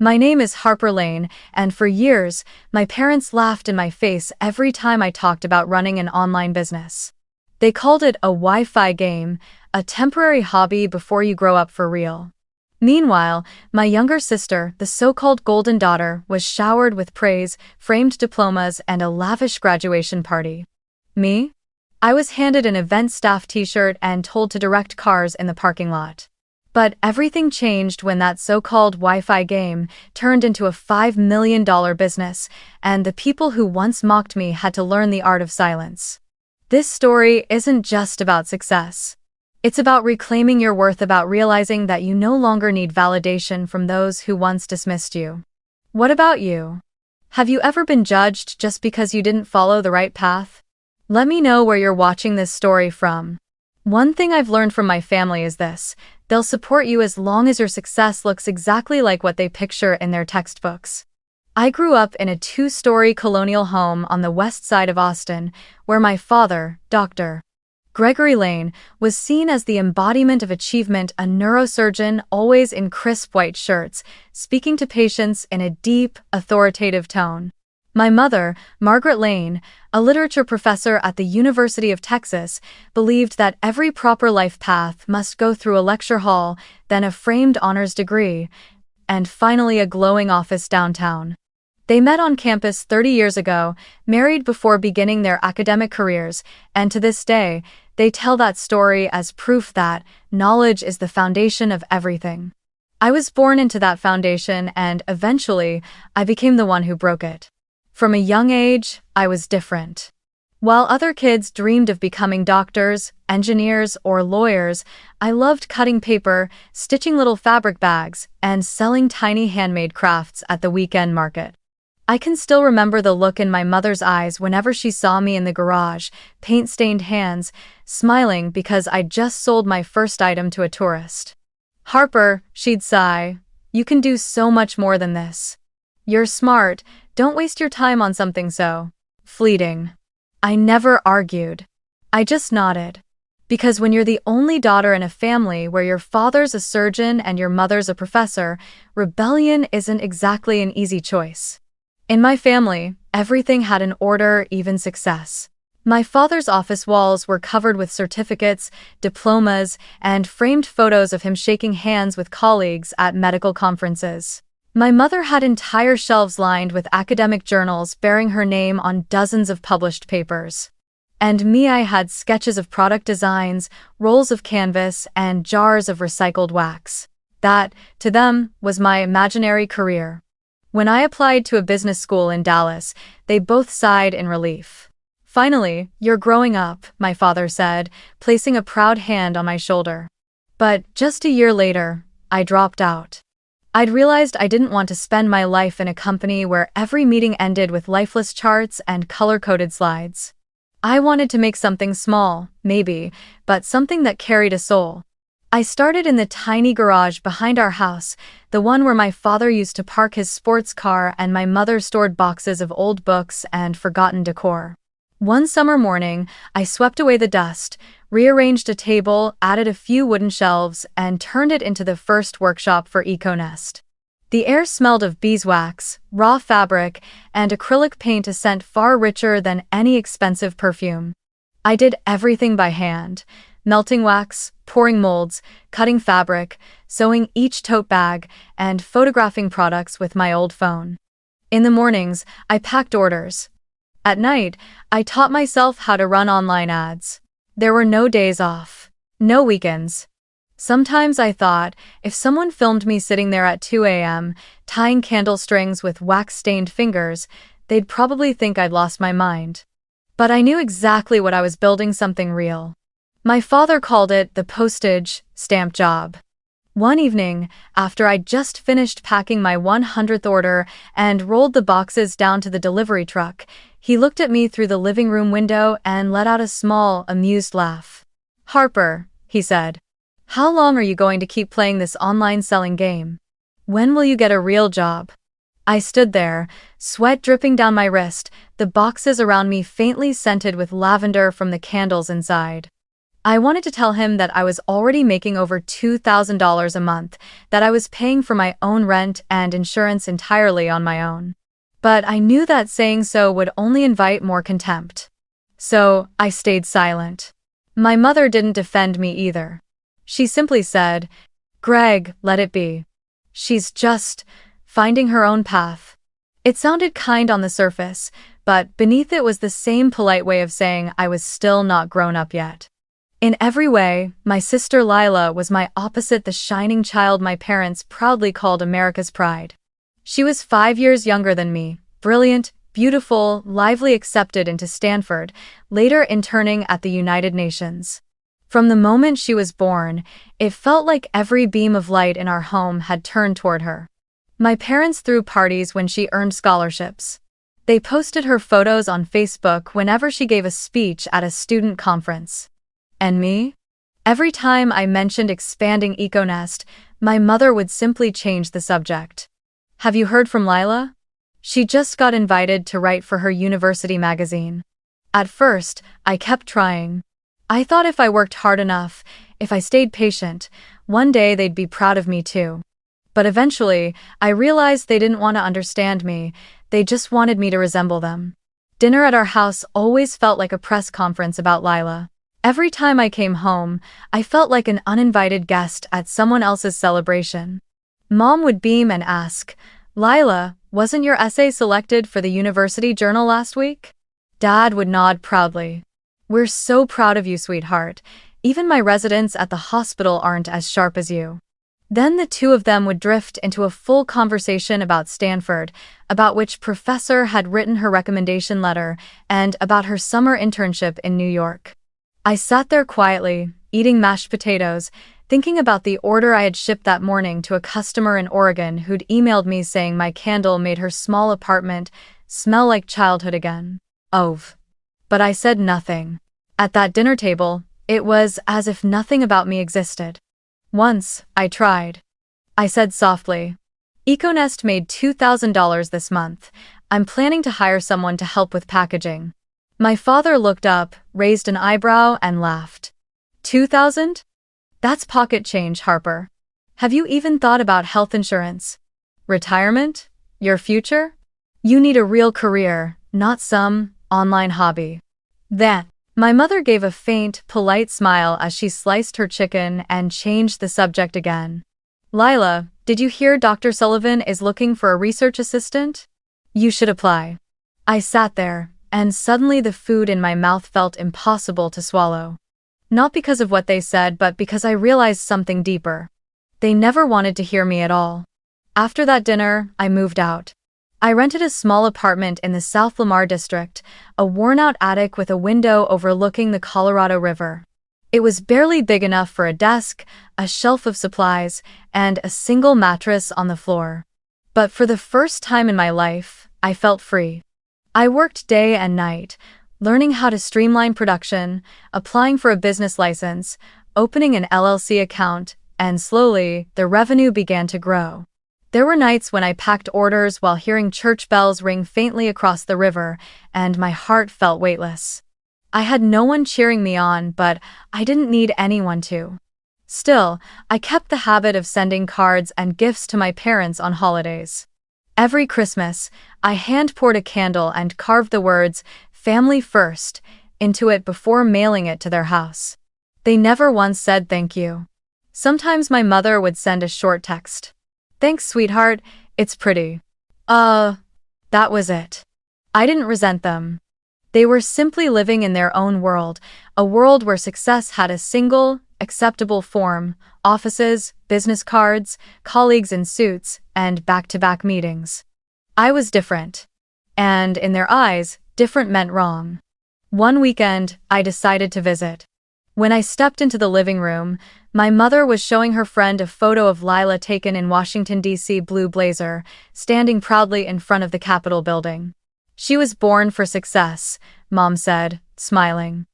My name is Harper Lane, and for years, my parents laughed in my face every time I talked about running an online business. They called it a Wi-Fi game, a temporary hobby before you grow up for real. Meanwhile, my younger sister, the so-called golden daughter, was showered with praise, framed diplomas, and a lavish graduation party. Me? I was handed an event staff t-shirt and told to direct cars in the parking lot. But everything changed when that so-called Wi-Fi game turned into a $5 million business, and the people who once mocked me had to learn the art of silence. This story isn't just about success. It's about reclaiming your worth, about realizing that you no longer need validation from those who once dismissed you. What about you? Have you ever been judged just because you didn't follow the right path? Let me know where you're watching this story from. One thing I've learned from my family is this: they'll support you as long as your success looks exactly like what they picture in their textbooks. I grew up in a 2-story colonial home on the west side of Austin, where my father, Dr. Gregory Lane, was seen as the embodiment of achievement, a neurosurgeon always in crisp white shirts, speaking to patients in a deep, authoritative tone. My mother, Margaret Lane, a literature professor at the University of Texas, believed that every proper life path must go through a lecture hall, then a framed honors degree, and finally a glowing office downtown. They met on campus 30 years ago, married before beginning their academic careers, and to this day, they tell that story as proof that knowledge is the foundation of everything. I was born into that foundation, and eventually, I became the one who broke it. From a young age, I was different. While other kids dreamed of becoming doctors, engineers, or lawyers, I loved cutting paper, stitching little fabric bags, and selling tiny handmade crafts at the weekend market. I can still remember the look in my mother's eyes whenever she saw me in the garage, paint-stained hands, smiling because I'd just sold my first item to a tourist. "Harper," she'd sigh, "you can do so much more than this. You're smart, don't waste your time on something so fleeting." I never argued. I just nodded. Because when you're the only daughter in a family where your father's a surgeon and your mother's a professor, rebellion isn't exactly an easy choice. In my family, everything had an order, even success. My father's office walls were covered with certificates, diplomas, and framed photos of him shaking hands with colleagues at medical conferences. My mother had entire shelves lined with academic journals bearing her name on dozens of published papers. And me, I had sketches of product designs, rolls of canvas, and jars of recycled wax. That, to them, was my imaginary career. When I applied to a business school in Dallas, they both sighed in relief. "Finally, you're growing up," my father said, placing a proud hand on my shoulder. But just a year later, I dropped out. I'd realized I didn't want to spend my life in a company where every meeting ended with lifeless charts and color-coded slides. I wanted to make something small, maybe, but something that carried a soul. I started in the tiny garage behind our house, the one where my father used to park his sports car and my mother stored boxes of old books and forgotten decor. One summer morning, I swept away the dust, rearranged a table, added a few wooden shelves, and turned it into the first workshop for EcoNest. The air smelled of beeswax, raw fabric, and acrylic paint, a scent far richer than any expensive perfume. I did everything by hand: melting wax, pouring molds, cutting fabric, sewing each tote bag, and photographing products with my old phone. In the mornings, I packed orders. At night, I taught myself how to run online ads. There were no days off. No weekends. Sometimes I thought, if someone filmed me sitting there at 2 a.m., tying candle strings with wax-stained fingers, they'd probably think I'd lost my mind. But I knew exactly what I was building: something real. My father called it the postage stamp job. One evening, after I'd just finished packing my 100th order and rolled the boxes down to the delivery truck, he looked at me through the living room window and let out a small, amused laugh. "Harper," he said, "how long are you going to keep playing this online selling game? When will you get a real job?" I stood there, sweat dripping down my wrist, the boxes around me faintly scented with lavender from the candles inside. I wanted to tell him that I was already making over $2,000 a month, that I was paying for my own rent and insurance entirely on my own. But I knew that saying so would only invite more contempt. So, I stayed silent. My mother didn't defend me either. She simply said, "Greg, let it be. She's just finding her own path." It sounded kind on the surface, but beneath it was the same polite way of saying I was still not grown up yet. In every way, my sister Lila was my opposite, the shining child my parents proudly called America's pride. She was 5 years younger than me, brilliant, beautiful, lively, accepted into Stanford, later interning at the United Nations. From the moment she was born, it felt like every beam of light in our home had turned toward her. My parents threw parties when she earned scholarships. They posted her photos on Facebook whenever she gave a speech at a student conference. And me? Every time I mentioned expanding EcoNest, my mother would simply change the subject. "Have you heard from Lila? She just got invited to write for her university magazine." At first, I kept trying. I thought if I worked hard enough, if I stayed patient, one day they'd be proud of me too. But eventually, I realized they didn't want to understand me, they just wanted me to resemble them. Dinner at our house always felt like a press conference about Lila. Every time I came home, I felt like an uninvited guest at someone else's celebration. Mom would beam and ask, "Lila, wasn't your essay selected for the university journal last week?" Dad would nod proudly. "We're so proud of you, sweetheart. Even my residents at the hospital aren't as sharp as you." Then the two of them would drift into a full conversation about Stanford, about which professor had written her recommendation letter, and about her summer internship in New York. I sat there quietly, eating mashed potatoes, thinking about the order I had shipped that morning to a customer in Oregon who'd emailed me saying my candle made her small apartment smell like childhood again. But I said nothing. At that dinner table, it was as if nothing about me existed. Once, I tried. I said softly, "EcoNest made $2,000 this month. I'm planning to hire someone to help with packaging." My father looked up, raised an eyebrow, and laughed. "2,000? That's pocket change, Harper. Have you even thought about health insurance? Retirement? Your future? You need a real career, not some online hobby." Then, my mother gave a faint, polite smile as she sliced her chicken and changed the subject again. "Lila, did you hear Dr. Sullivan is looking for a research assistant? You should apply." I sat there, and suddenly the food in my mouth felt impossible to swallow. Not because of what they said, but because I realized something deeper. They never wanted to hear me at all. After that dinner, I moved out. I rented a small apartment in the South Lamar district, a worn-out attic with a window overlooking the Colorado River. It was barely big enough for a desk, a shelf of supplies, and a single mattress on the floor. But for the first time in my life, I felt free. I worked day and night, learning how to streamline production, applying for a business license, opening an LLC account, and slowly, the revenue began to grow. There were nights when I packed orders while hearing church bells ring faintly across the river, and my heart felt weightless. I had no one cheering me on, but I didn't need anyone to. Still, I kept the habit of sending cards and gifts to my parents on holidays. Every Christmas, I hand-poured a candle and carved the words, "Family First," into it before mailing it to their house. They never once said thank you. Sometimes my mother would send a short text. "Thanks, sweetheart, it's pretty." That was it. I didn't resent them. They were simply living in their own world, a world where success had a single, acceptable form: offices, business cards, colleagues in suits, and back-to-back meetings. I was different. And, in their eyes, different meant wrong. One weekend, I decided to visit. When I stepped into the living room, my mother was showing her friend a photo of Lila taken in Washington, D.C. blue blazer, standing proudly in front of the Capitol building. "She was born for success," Mom said, smiling.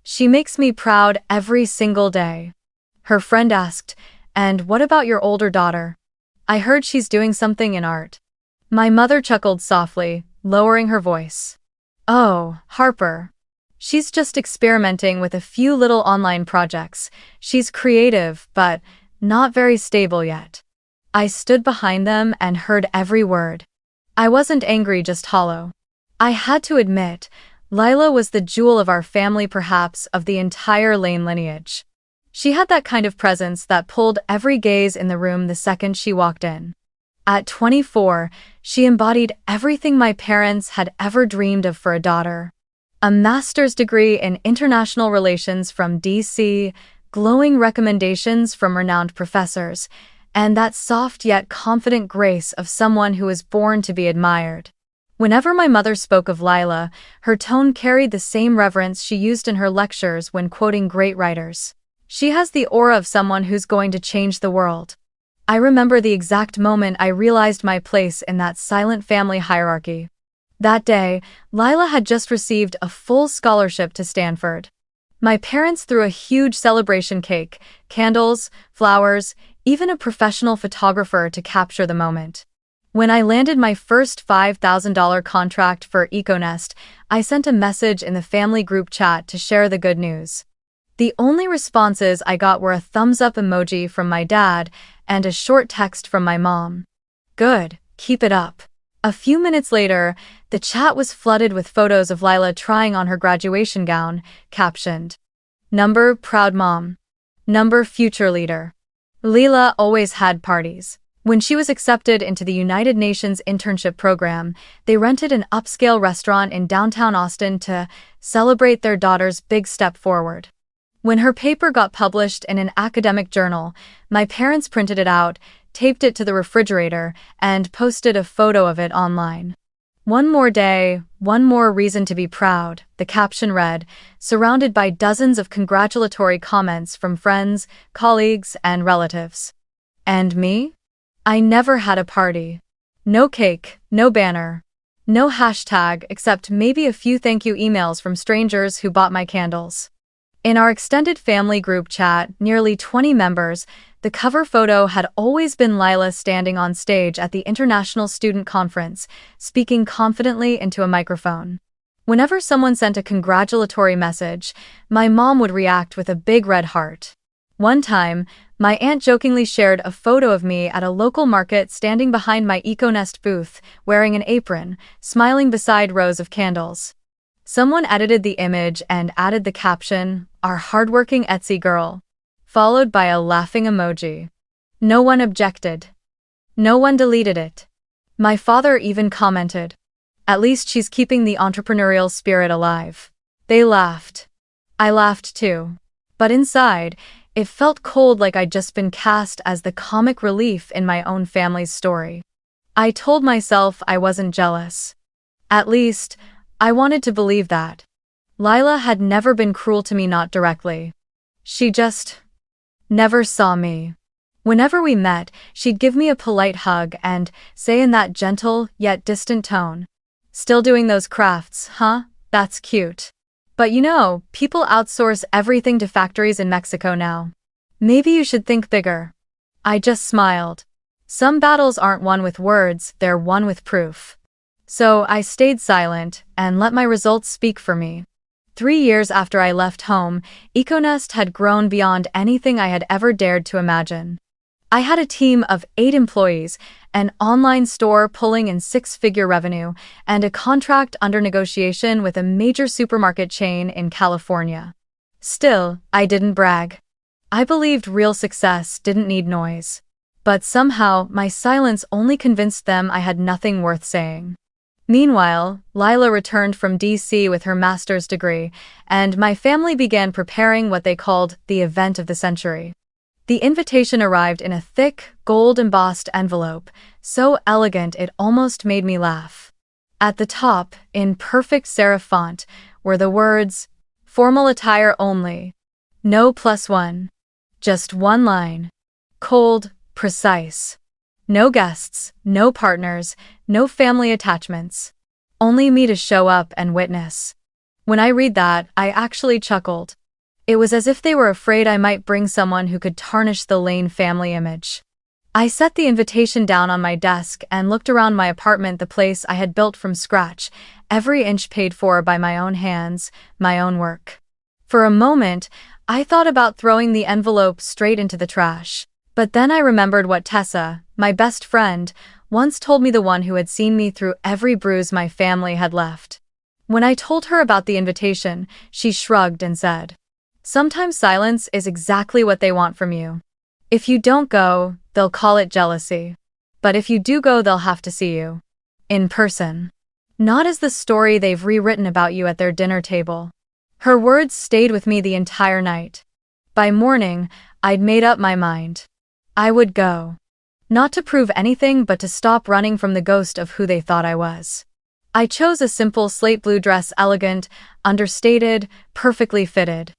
"She makes me proud every single day." Her friend asked, "And what about your older daughter? I heard she's doing something in art." My mother chuckled softly, lowering her voice. "Oh, Harper. She's just experimenting with a few little online projects. She's creative, but not very stable yet." I stood behind them and heard every word. I wasn't angry, just hollow. I had to admit, Lila was the jewel of our family, perhaps of the entire Lane lineage. She had that kind of presence that pulled every gaze in the room the second she walked in. At 24, she embodied everything my parents had ever dreamed of for a daughter. A master's degree in international relations from DC, glowing recommendations from renowned professors, and that soft yet confident grace of someone who is born to be admired. Whenever my mother spoke of Lila, her tone carried the same reverence she used in her lectures when quoting great writers. "She has the aura of someone who's going to change the world." I remember the exact moment I realized my place in that silent family hierarchy. That day, Lila had just received a full scholarship to Stanford. My parents threw a huge celebration cake, candles, flowers, even a professional photographer to capture the moment. When I landed my first $5,000 contract for EcoNest, I sent a message in the family group chat to share the good news. The only responses I got were a thumbs-up emoji from my dad and a short text from my mom. "Good, keep it up." A few minutes later, the chat was flooded with photos of Lila trying on her graduation gown, captioned, "Number proud mom. Number future leader." Lila always had parties. When she was accepted into the United Nations internship program, they rented an upscale restaurant in downtown Austin to celebrate their daughter's big step forward. When her paper got published in an academic journal, my parents printed it out, taped it to the refrigerator, and posted a photo of it online. "One more day, one more reason to be proud," the caption read, surrounded by dozens of congratulatory comments from friends, colleagues, and relatives. And me? I never had a party. No cake, no banner, no hashtag, except maybe a few thank you emails from strangers who bought my candles. In our extended family group chat, nearly 20 members, the cover photo had always been Lila standing on stage at the International Student Conference, speaking confidently into a microphone. Whenever someone sent a congratulatory message, my mom would react with a big red heart. One time, my aunt jokingly shared a photo of me at a local market standing behind my EcoNest booth, wearing an apron, smiling beside rows of candles. Someone edited the image and added the caption, "Our hardworking Etsy girl," followed by a laughing emoji. No one objected. No one deleted it. My father even commented, "At least she's keeping the entrepreneurial spirit alive." They laughed. I laughed too. But inside, it felt cold, like I'd just been cast as the comic relief in my own family's story. I told myself I wasn't jealous. At least, I wanted to believe that. Lila had never been cruel to me, not directly. She just never saw me. Whenever we met, she'd give me a polite hug and say in that gentle yet distant tone, "Still doing those crafts, huh? That's cute. But you know, people outsource everything to factories in Mexico now. Maybe you should think bigger." I just smiled. Some battles aren't won with words, they're won with proof. So I stayed silent and let my results speak for me. 3 years after I left home, EcoNest had grown beyond anything I had ever dared to imagine. I had a team of 8 employees, an online store pulling in 6-figure revenue, and a contract under negotiation with a major supermarket chain in California. Still, I didn't brag. I believed real success didn't need noise. But somehow, my silence only convinced them I had nothing worth saying. Meanwhile, Lila returned from DC with her master's degree, and my family began preparing what they called the event of the century. The invitation arrived in a thick, gold-embossed envelope, so elegant it almost made me laugh. At the top, in perfect serif font, were the words, "Formal attire only. No +1. Just one line. Cold, precise. No guests, no partners, no family attachments. Only me to show up and witness." When I read that, I actually chuckled. It was as if they were afraid I might bring someone who could tarnish the Lane family image. I set the invitation down on my desk and looked around my apartment, the place I had built from scratch, every inch paid for by my own hands, my own work. For a moment, I thought about throwing the envelope straight into the trash. But then I remembered what Tessa, my best friend, once told me, the one who had seen me through every bruise my family had left. When I told her about the invitation, she shrugged and said, "Sometimes silence is exactly what they want from you. If you don't go, they'll call it jealousy. But if you do go, they'll have to see you. In person. Not as the story they've rewritten about you at their dinner table." Her words stayed with me the entire night. By morning, I'd made up my mind. I would go. Not to prove anything, but to stop running from the ghost of who they thought I was. I chose a simple slate blue dress, elegant, understated, perfectly fitted.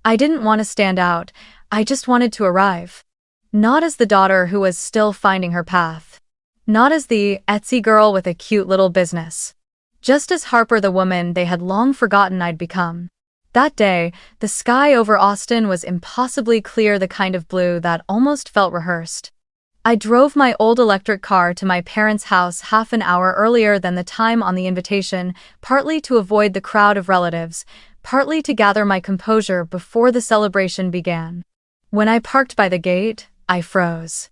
I didn't want to stand out, I just wanted to arrive. Not as the daughter who was still finding her path. Not as the Etsy girl with a cute little business. Just as Harper, the woman they had long forgotten I'd become. That day, the sky over Austin was impossibly clear, the kind of blue that almost felt rehearsed. I drove my old electric car to my parents' house half an hour earlier than the time on the invitation, partly to avoid the crowd of relatives, partly to gather my composure before the celebration began. When I parked by the gate, I froze.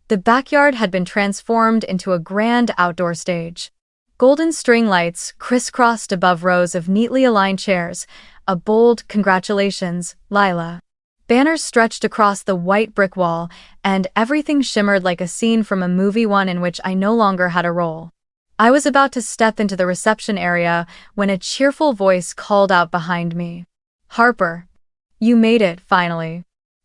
The backyard had been transformed into a grand outdoor stage. Golden string lights crisscrossed above rows of neatly aligned chairs, a bold "Congratulations, Lila" banners stretched across the white brick wall, and everything shimmered like a scene from a movie, one in which I no longer had a role. I was about to step into the reception area when a cheerful voice called out behind me, "Harper, you made it, finally."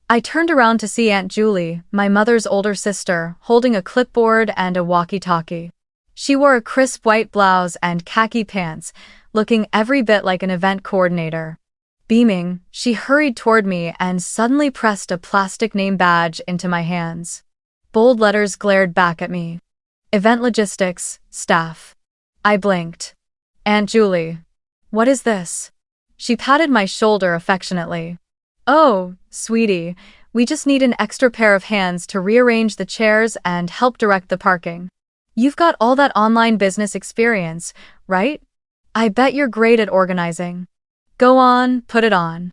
I turned around to see Aunt Julie, my mother's older sister, holding a clipboard and a walkie-talkie. She wore a crisp white blouse and khaki pants, looking every bit like an event coordinator. Beaming, she hurried toward me and suddenly pressed a plastic name badge into my hands. Bold letters glared back at me. "Event Logistics, Staff." I blinked. "Aunt Julie. What is this?" She patted my shoulder affectionately. "Oh, sweetie, we just need an extra pair of hands to rearrange the chairs and help direct the parking. You've got all that online business experience, right? I bet you're great at organizing. Go on, put it on."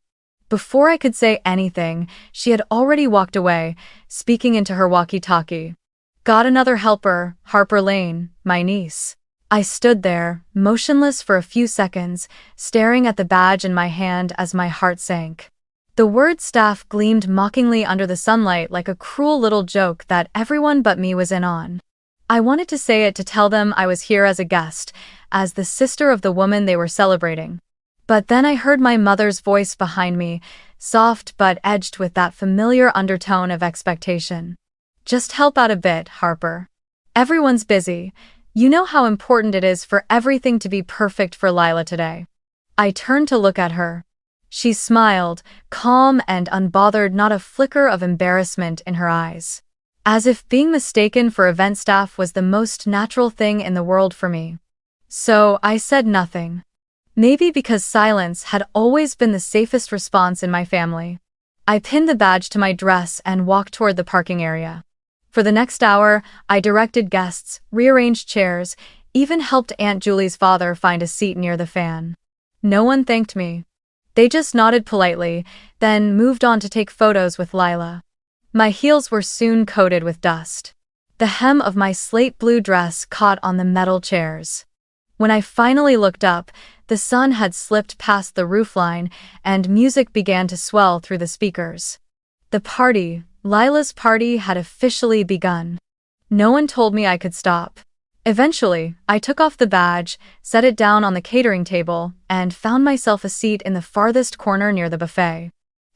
Before I could say anything, she had already walked away, speaking into her walkie-talkie. "Got another helper, Harper Lane, my niece." I stood there, motionless for a few seconds, staring at the badge in my hand as my heart sank. The word staff gleamed mockingly under the sunlight like a cruel little joke that everyone but me was in on. I wanted to say it, to tell them I was here as a guest, as the sister of the woman they were celebrating. But then I heard my mother's voice behind me, soft but edged with that familiar undertone of expectation. "Just help out a bit, Harper. Everyone's busy. You know how important it is for everything to be perfect for Lila today." I turned to look at her. She smiled, calm and unbothered, not a flicker of embarrassment in her eyes. As if being mistaken for event staff was the most natural thing in the world for me. So I said nothing. Maybe because silence had always been the safest response in my family. I pinned the badge to my dress and walked toward the parking area. For the next hour, I directed guests, rearranged chairs, even helped Aunt Julie's father find a seat near the fan. No one thanked me. They just nodded politely, then moved on to take photos with Lila. My heels were soon coated with dust. The hem of my slate blue dress caught on the metal chairs. When I finally looked up, the sun had slipped past the roofline and music began to swell through the speakers. The party, Lila's party, had officially begun. No one told me I could stop. Eventually, I took off the badge, set it down on the catering table, and found myself a seat in the farthest corner near the buffet.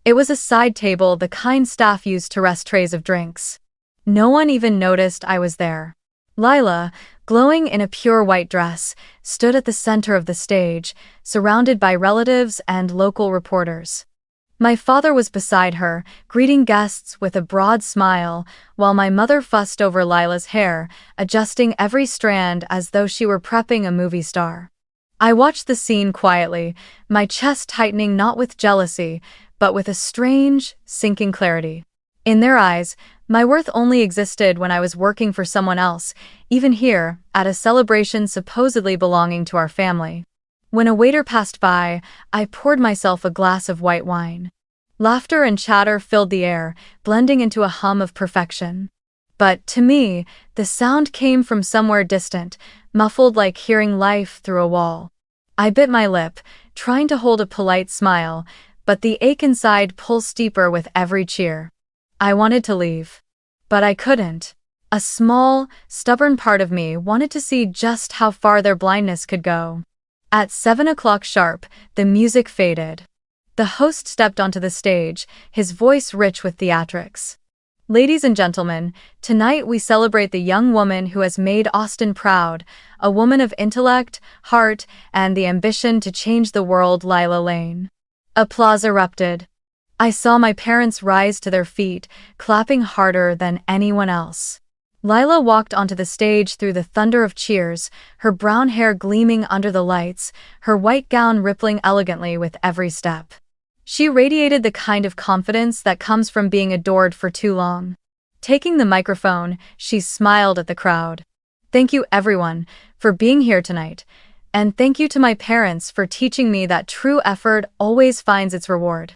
It was a side table, the kind staff used to rest trays of drinks. No one even noticed I was there. Lila, glowing in a pure white dress, stood at the center of the stage, surrounded by relatives and local reporters. My father was beside her, greeting guests with a broad smile, while my mother fussed over Lila's hair, adjusting every strand as though she were prepping a movie star. I watched the scene quietly, my chest tightening not with jealousy, but with a strange, sinking clarity. In their eyes, my worth only existed when I was working for someone else, even here, at a celebration supposedly belonging to our family. When a waiter passed by, I poured myself a glass of white wine. Laughter and chatter filled the air, blending into a hum of perfection. But, to me, the sound came from somewhere distant, muffled like hearing life through a wall. I bit my lip, trying to hold a polite smile, but the ache inside pulsed deeper with every cheer. I wanted to leave. But I couldn't. A small, stubborn part of me wanted to see just how far their blindness could go. At 7 o'clock sharp, the music faded. The host stepped onto the stage, his voice rich with theatrics. Ladies and gentlemen, tonight we celebrate the young woman who has made Austin proud, a woman of intellect, heart, and the ambition to change the world, Lila Lane. Applause erupted. I saw my parents rise to their feet, clapping harder than anyone else. Lila walked onto the stage through the thunder of cheers, her brown hair gleaming under the lights, her white gown rippling elegantly with every step. She radiated the kind of confidence that comes from being adored for too long. Taking the microphone, she smiled at the crowd. Thank you, everyone, for being here tonight. And thank you to my parents for teaching me that true effort always finds its reward.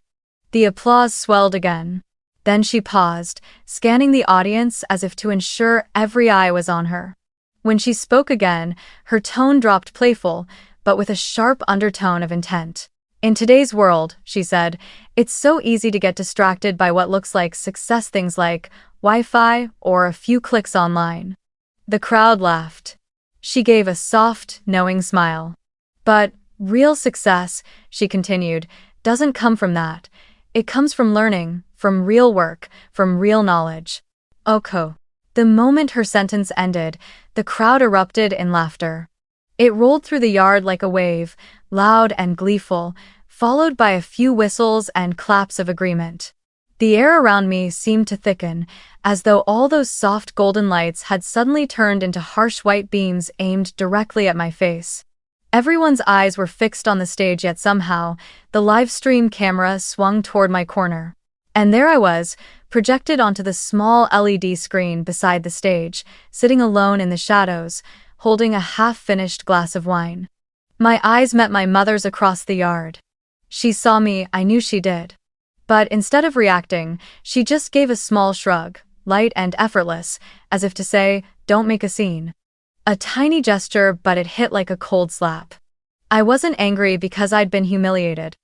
The applause swelled again. Then she paused, scanning the audience as if to ensure every eye was on her. When she spoke again, her tone dropped playful, but with a sharp undertone of intent. In today's world, she said, it's so easy to get distracted by what looks like success, things like Wi-Fi or a few clicks online. The crowd laughed. She gave a soft, knowing smile. But real success, she continued, doesn't come from that. It comes from learning, from real work, from real knowledge. Oko. The moment her sentence ended, the crowd erupted in laughter. It rolled through the yard like a wave, loud and gleeful, followed by a few whistles and claps of agreement. The air around me seemed to thicken, as though all those soft golden lights had suddenly turned into harsh white beams aimed directly at my face. Everyone's eyes were fixed on the stage, yet somehow, the live stream camera swung toward my corner. And there I was, projected onto the small LED screen beside the stage, sitting alone in the shadows, holding a half-finished glass of wine. My eyes met my mother's across the yard. She saw me, I knew she did. But instead of reacting, she just gave a small shrug, light and effortless, as if to say, don't make a scene. A tiny gesture, but it hit like a cold slap. I wasn't angry because I'd been humiliated.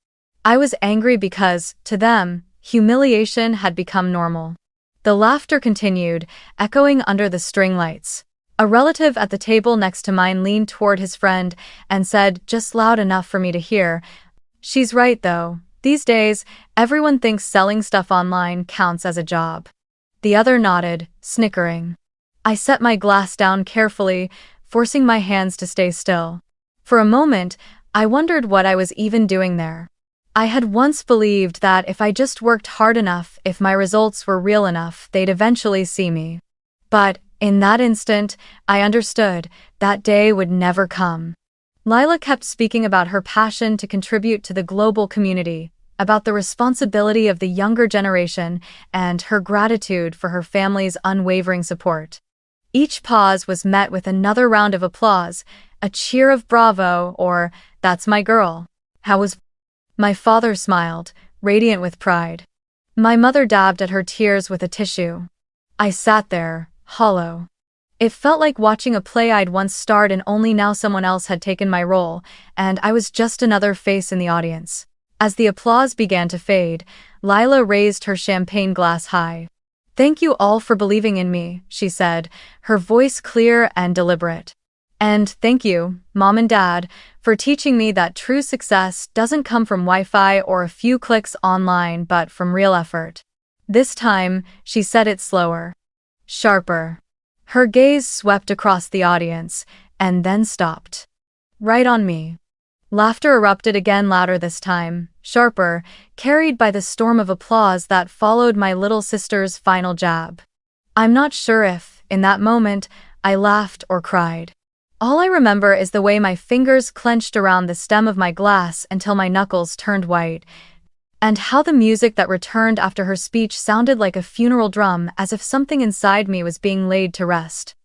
I was angry because, to them, humiliation had become normal. The laughter continued, echoing under the string lights. A relative at the table next to mine leaned toward his friend and said, just loud enough for me to hear, she's right though, these days, everyone thinks selling stuff online counts as a job. The other nodded, snickering. I set my glass down carefully, forcing my hands to stay still. For a moment, I wondered what I was even doing there. I had once believed that if I just worked hard enough, if my results were real enough, they'd eventually see me. But, in that instant, I understood that day would never come. Lila kept speaking about her passion to contribute to the global community, about the responsibility of the younger generation, and her gratitude for her family's unwavering support. Each pause was met with another round of applause, a cheer of bravo or, that's my girl. How was... My father smiled, radiant with pride. My mother dabbed at her tears with a tissue. I sat there, hollow. It felt like watching a play I'd once starred in, only now someone else had taken my role, and I was just another face in the audience. As the applause began to fade, Lila raised her champagne glass high. Thank you all for believing in me, she said, her voice clear and deliberate. And thank you, Mom and Dad, for teaching me that true success doesn't come from Wi-Fi or a few clicks online but from real effort. This time, she said it slower. Sharper. Her gaze swept across the audience, and then stopped. Right on me. Laughter erupted again, louder this time, sharper, carried by the storm of applause that followed my little sister's final jab. I'm not sure if, in that moment, I laughed or cried. All I remember is the way my fingers clenched around the stem of my glass until my knuckles turned white. And how the music that returned after her speech sounded like a funeral drum, as if something inside me was being laid to rest.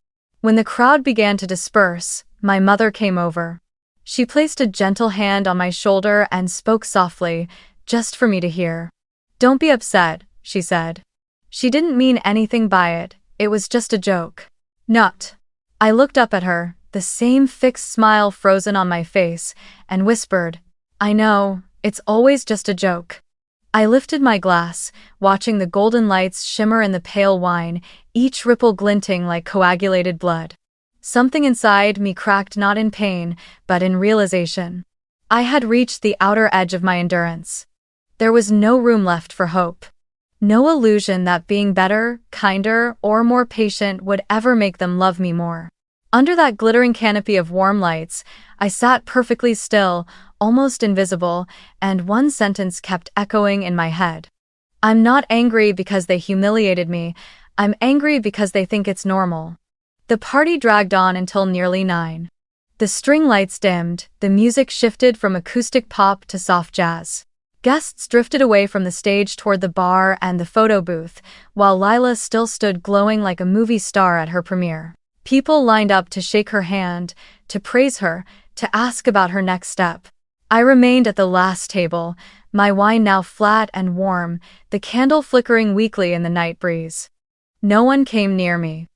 When the crowd began to disperse, my mother came over. She placed a gentle hand on my shoulder and spoke softly, just for me to hear. "Don't be upset," she said. She didn't mean anything by it, it was just a joke. Not. I looked up at her, the same fixed smile frozen on my face, and whispered, "I know, it's always just a joke." I lifted my glass, watching the golden lights shimmer in the pale wine, each ripple glinting like coagulated blood. Something inside me cracked, not in pain, but in realization. I had reached the outer edge of my endurance. There was no room left for hope. No illusion that being better, kinder, or more patient would ever make them love me more. Under that glittering canopy of warm lights, I sat perfectly still, almost invisible, and one sentence kept echoing in my head. "I'm not angry because they humiliated me, I'm angry because they think it's normal." The party dragged on until nearly 9. The string lights dimmed, the music shifted from acoustic pop to soft jazz. Guests drifted away from the stage toward the bar and the photo booth, while Lila still stood glowing like a movie star at her premiere. People lined up to shake her hand, to praise her, to ask about her next step. I remained at the last table, my wine now flat and warm, the candle flickering weakly in the night breeze. No one came near me.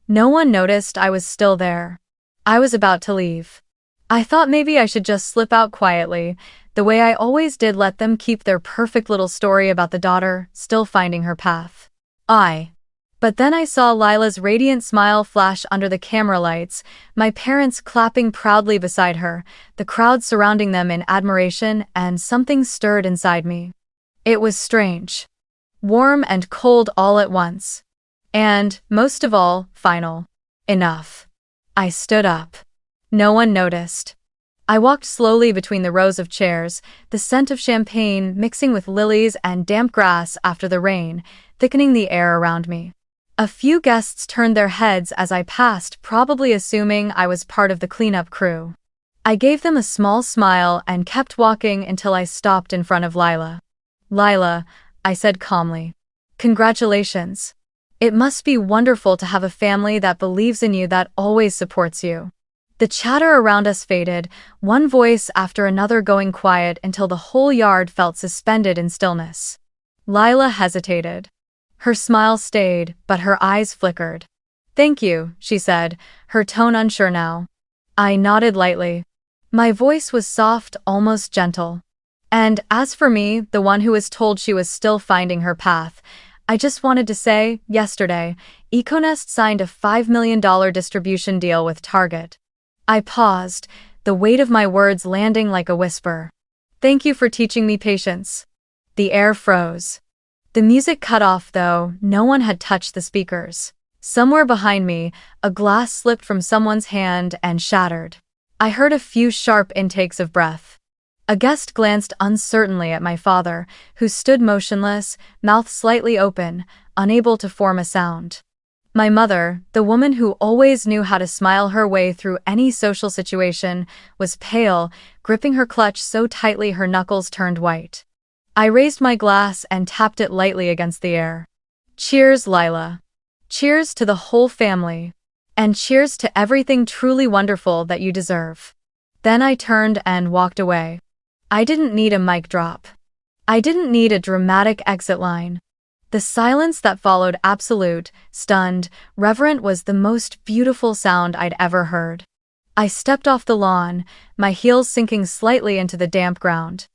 No one noticed I was still there. I was about to leave. I thought maybe I should just slip out quietly, the way I always did, let them keep their perfect little story about the daughter still finding her path. But then I saw Lila's radiant smile flash under the camera lights, my parents clapping proudly beside her, the crowd surrounding them in admiration, and something stirred inside me. It was strange. Warm and cold all at once. And, most of all, final. Enough. I stood up. No one noticed. I walked slowly between the rows of chairs, the scent of champagne mixing with lilies and damp grass after the rain, thickening the air around me. A few guests turned their heads as I passed, probably assuming I was part of the cleanup crew. I gave them a small smile and kept walking until I stopped in front of Lila. "Lila," I said calmly. "Congratulations. It must be wonderful to have a family that believes in you, that always supports you." The chatter around us faded, one voice after another going quiet until the whole yard felt suspended in stillness. Lila hesitated. Her smile stayed, but her eyes flickered. "Thank you," she said, her tone unsure now. I nodded lightly. My voice was soft, almost gentle. "And as for me, the one who was told she was still finding her path, I just wanted to say, yesterday, Econest signed a $5 million distribution deal with Target." I paused, the weight of my words landing like a whisper. "Thank you for teaching me patience." The air froze. The music cut off, though no one had touched the speakers. Somewhere behind me, a glass slipped from someone's hand and shattered. I heard a few sharp intakes of breath. A guest glanced uncertainly at my father, who stood motionless, mouth slightly open, unable to form a sound. My mother, the woman who always knew how to smile her way through any social situation, was pale, gripping her clutch so tightly her knuckles turned white. I raised my glass and tapped it lightly against the air. "Cheers, Lila. Cheers to the whole family. And cheers to everything truly wonderful that you deserve." Then I turned and walked away. I didn't need a mic drop. I didn't need a dramatic exit line. The silence that followed, absolute, stunned, reverent, was the most beautiful sound I'd ever heard. I stepped off the lawn, my heels sinking slightly into the damp ground.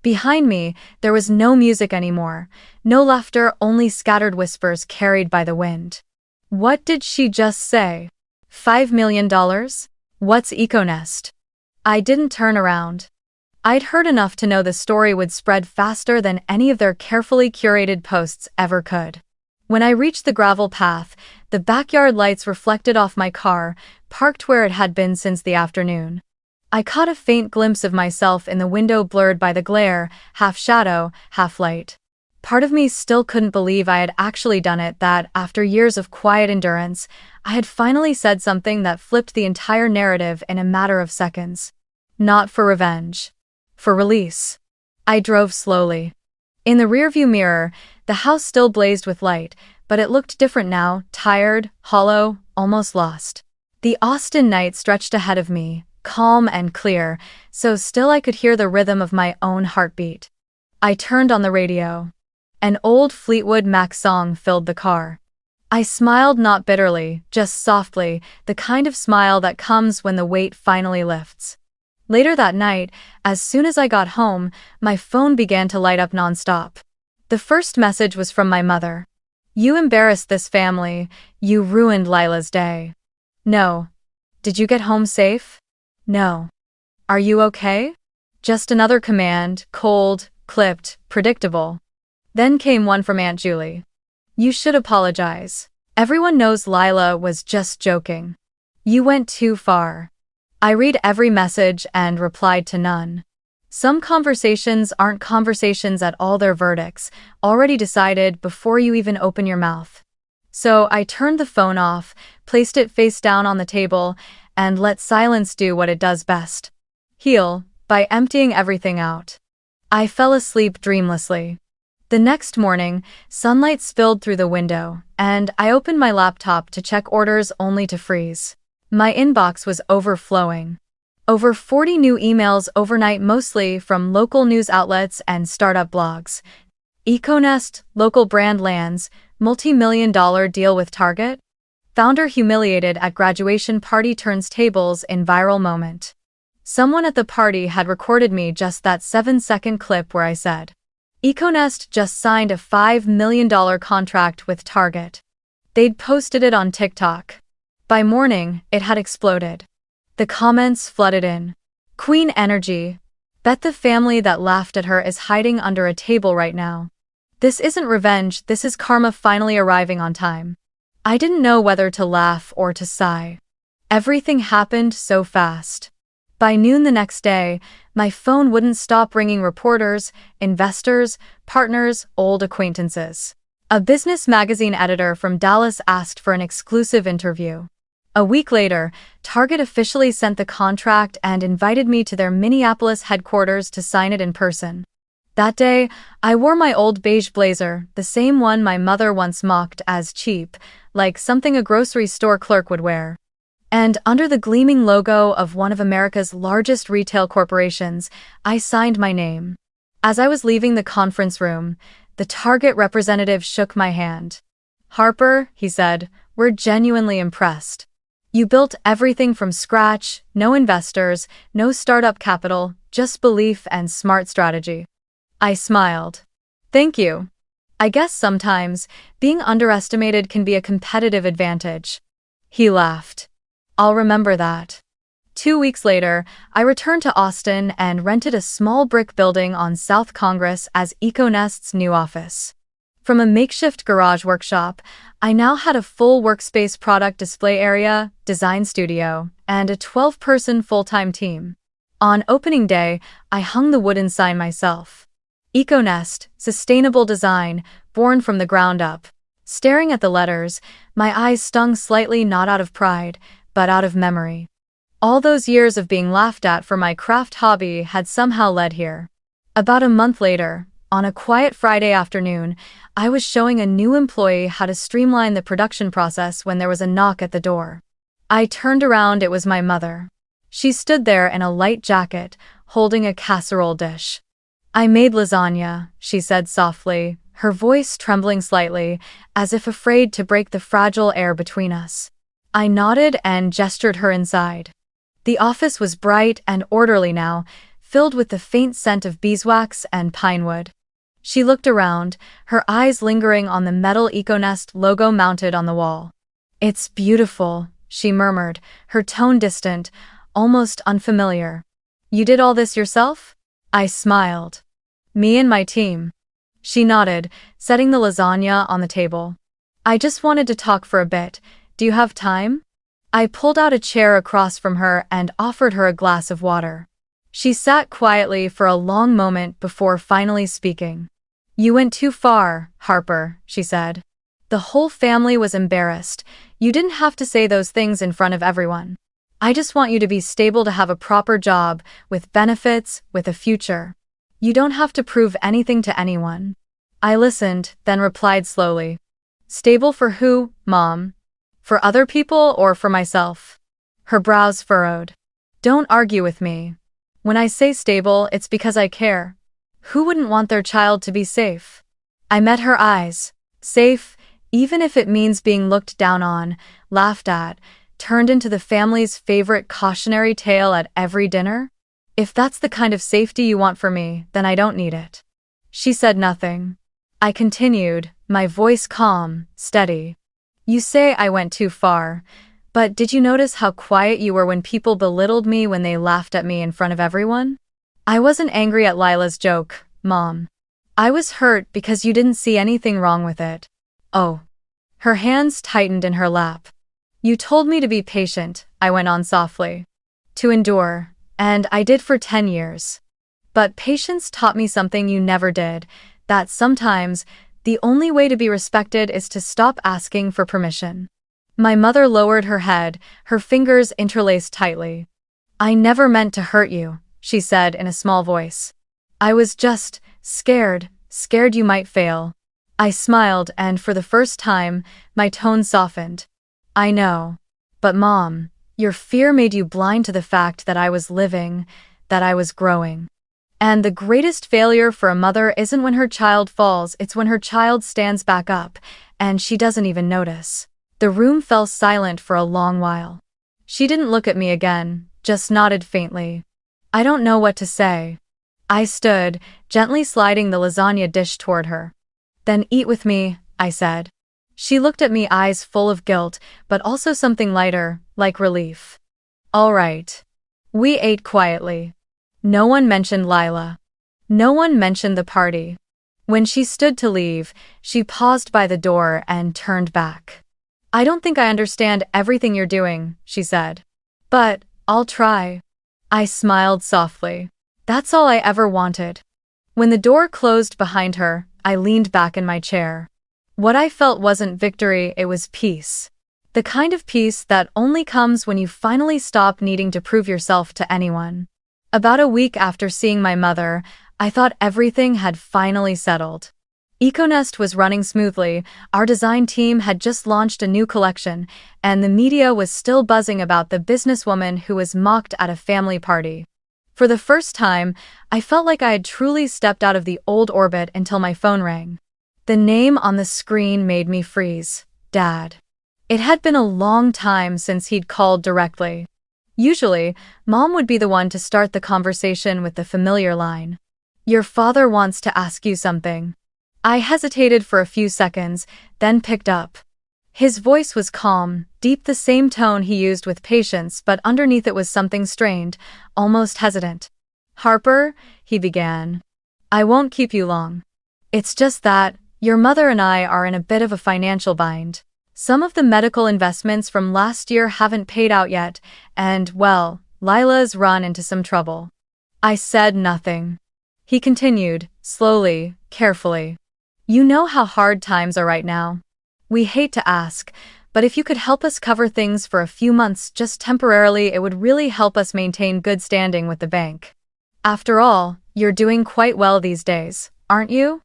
Behind me, there was no music anymore, no laughter, only scattered whispers carried by the wind. What did she just say? $5 million? What's Econest? I didn't turn around. I'd heard enough to know the story would spread faster than any of their carefully curated posts ever could. When I reached the gravel path, the backyard lights reflected off my car, parked where it had been since the afternoon. I caught a faint glimpse of myself in the window, blurred by the glare, half shadow, half light. Part of me still couldn't believe I had actually done it, that, after years of quiet endurance, I had finally said something that flipped the entire narrative in a matter of seconds. Not for revenge. For release. I drove slowly. In the rearview mirror, the house still blazed with light, but it looked different now, tired, hollow, almost lost. The Austin night stretched ahead of me, calm and clear, so still I could hear the rhythm of my own heartbeat. I turned on the radio. An old Fleetwood Mac song filled the car. I smiled not bitterly, just softly, the kind of smile that comes when the weight finally lifts. Later that night, as soon as I got home, my phone began to light up nonstop. The first message was from my mother. "You embarrassed this family. You ruined Lila's day." "No." "Did you get home safe?" "No." "Are you okay?" Just another command, cold, clipped, predictable. Then came one from Aunt Julie. "You should apologize. Everyone knows Lila was just joking. You went too far." I read every message and replied to none. Some conversations aren't conversations at all, they're verdicts, already decided before you even open your mouth. So I turned the phone off, placed it face down on the table, and let silence do what it does best. Heal, by emptying everything out. I fell asleep dreamlessly. The next morning, sunlight spilled through the window, and I opened my laptop to check orders only to freeze. My inbox was overflowing. Over 40 new emails overnight, mostly from local news outlets and startup blogs. EcoNest, local brand lands, multi-million-dollar deal with Target. Founder humiliated at graduation party turns tables in viral moment. Someone at the party had recorded me just that 7-second clip where I said, "EcoNest just signed a $5 million contract with Target." They'd posted it on TikTok. By morning, it had exploded. The comments flooded in. "Queen energy. Bet the family that laughed at her is hiding under a table right now. This isn't revenge, this is karma finally arriving on time." I didn't know whether to laugh or to sigh. Everything happened so fast. By noon the next day, my phone wouldn't stop ringing. Reporters, investors, partners, old acquaintances. A business magazine editor from Dallas asked for an exclusive interview. A week later, Target officially sent the contract and invited me to their Minneapolis headquarters to sign it in person. That day, I wore my old beige blazer, the same one my mother once mocked as cheap, like something a grocery store clerk would wear. And under the gleaming logo of one of America's largest retail corporations, I signed my name. As I was leaving the conference room, the Target representative shook my hand. "Harper," he said, "we're genuinely impressed. You built everything from scratch, no investors, no startup capital, just belief and smart strategy." I smiled. "Thank you. I guess sometimes, being underestimated can be a competitive advantage." He laughed. "I'll remember that." 2 weeks later, I returned to Austin and rented a small brick building on South Congress as EcoNest's new office. From a makeshift garage workshop, I now had a full workspace, product display area, design studio, and a 12-person full-time team. On opening day, I hung the wooden sign myself. EcoNest, sustainable design, born from the ground up. Staring at the letters, my eyes stung slightly, not out of pride, but out of memory. All those years of being laughed at for my craft hobby had somehow led here. About a month later, on a quiet Friday afternoon, I was showing a new employee how to streamline the production process when there was a knock at the door. I turned around, it was my mother. She stood there in a light jacket, holding a casserole dish. "I made lasagna," she said softly, her voice trembling slightly, as if afraid to break the fragile air between us. I nodded and gestured her inside. The office was bright and orderly now, filled with the faint scent of beeswax and pinewood. She looked around, her eyes lingering on the metal EcoNest logo mounted on the wall. "It's beautiful," she murmured, her tone distant, almost unfamiliar. "You did all this yourself?" I smiled. "Me and my team." She nodded, setting the lasagna on the table. "I just wanted to talk for a bit. Do you have time?" I pulled out a chair across from her and offered her a glass of water. She sat quietly for a long moment before finally speaking. "You went too far, Harper," she said. "The whole family was embarrassed. You didn't have to say those things in front of everyone. I just want you to be stable, to have a proper job, with benefits, with a future." You don't have to prove anything to anyone. I listened, then replied slowly. Stable for who, Mom? For other people or for myself? Her brows furrowed. Don't argue with me. When I say stable, it's because I care. Who wouldn't want their child to be safe? I met her eyes. Safe, even if it means being looked down on, laughed at, turned into the family's favorite cautionary tale at every dinner? If that's the kind of safety you want for me, then I don't need it. She said nothing. I continued, my voice calm, steady. You say I went too far, but did you notice how quiet you were when people belittled me when they laughed at me in front of everyone? I wasn't angry at Lila's joke, Mom. I was hurt because you didn't see anything wrong with it. Oh. Her hands tightened in her lap. You told me to be patient, I went on softly. To endure, and I did for 10 years. But patience taught me something you never did, that sometimes, the only way to be respected is to stop asking for permission. My mother lowered her head, her fingers interlaced tightly. I never meant to hurt you, she said in a small voice. I was just scared you might fail. I smiled and for the first time, my tone softened. I know. But Mom, your fear made you blind to the fact that I was living, that I was growing. And the greatest failure for a mother isn't when her child falls, it's when her child stands back up, and she doesn't even notice. The room fell silent for a long while. She didn't look at me again, just nodded faintly. I don't know what to say. I stood, gently sliding the lasagna dish toward her. Then eat with me, I said. She looked at me, eyes full of guilt, but also something lighter, like relief. All right. We ate quietly. No one mentioned Lila. No one mentioned the party. When she stood to leave, she paused by the door and turned back. I don't think I understand everything you're doing, she said. But I'll try. I smiled softly. That's all I ever wanted. When the door closed behind her, I leaned back in my chair. What I felt wasn't victory, it was peace. The kind of peace that only comes when you finally stop needing to prove yourself to anyone. About a week after seeing my mother, I thought everything had finally settled. Econest was running smoothly, our design team had just launched a new collection, and the media was still buzzing about the businesswoman who was mocked at a family party. For the first time, I felt like I had truly stepped out of the old orbit until my phone rang. The name on the screen made me freeze. Dad. It had been a long time since he'd called directly. Usually, Mom would be the one to start the conversation with the familiar line. Your father wants to ask you something. I hesitated for a few seconds, then picked up. His voice was calm, deep, the same tone he used with patience, but underneath it was something strained, almost hesitant. Harper, he began. I won't keep you long. It's just that, your mother and I are in a bit of a financial bind. Some of the medical investments from last year haven't paid out yet, and, well, Lila's run into some trouble. I said nothing. He continued, slowly, carefully. You know how hard times are right now. We hate to ask, but if you could help us cover things for a few months just temporarily, it would really help us maintain good standing with the bank. After all, you're doing quite well these days, aren't you?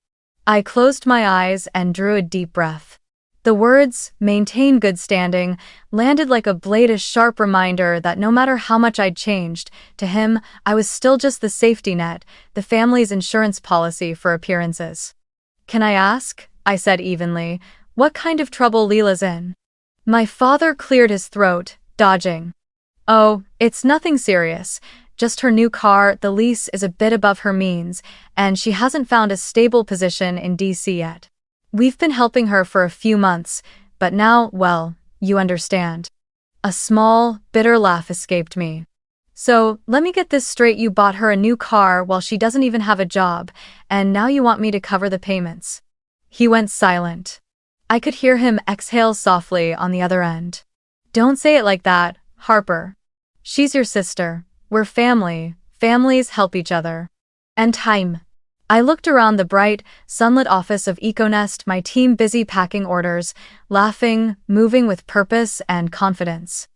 I closed my eyes and drew a deep breath. The words, maintain good standing, landed like a blade, a sharp reminder that no matter how much I'd changed, to him, I was still just the safety net, the family's insurance policy for appearances. Can I ask, I said evenly, what kind of trouble Lila's in? My father cleared his throat, dodging. Oh, it's nothing serious. Just her new car, the lease is a bit above her means, and she hasn't found a stable position in DC yet. We've been helping her for a few months, but now, well, you understand. A small, bitter laugh escaped me. So, let me get this straight, you bought her a new car while she doesn't even have a job, and now you want me to cover the payments. He went silent. I could hear him exhale softly on the other end. Don't say it like that, Harper. She's your sister. We're family. Families help each other. And time. I looked around the bright, sunlit office of Econest, my team busy packing orders, laughing, moving with purpose and confidence.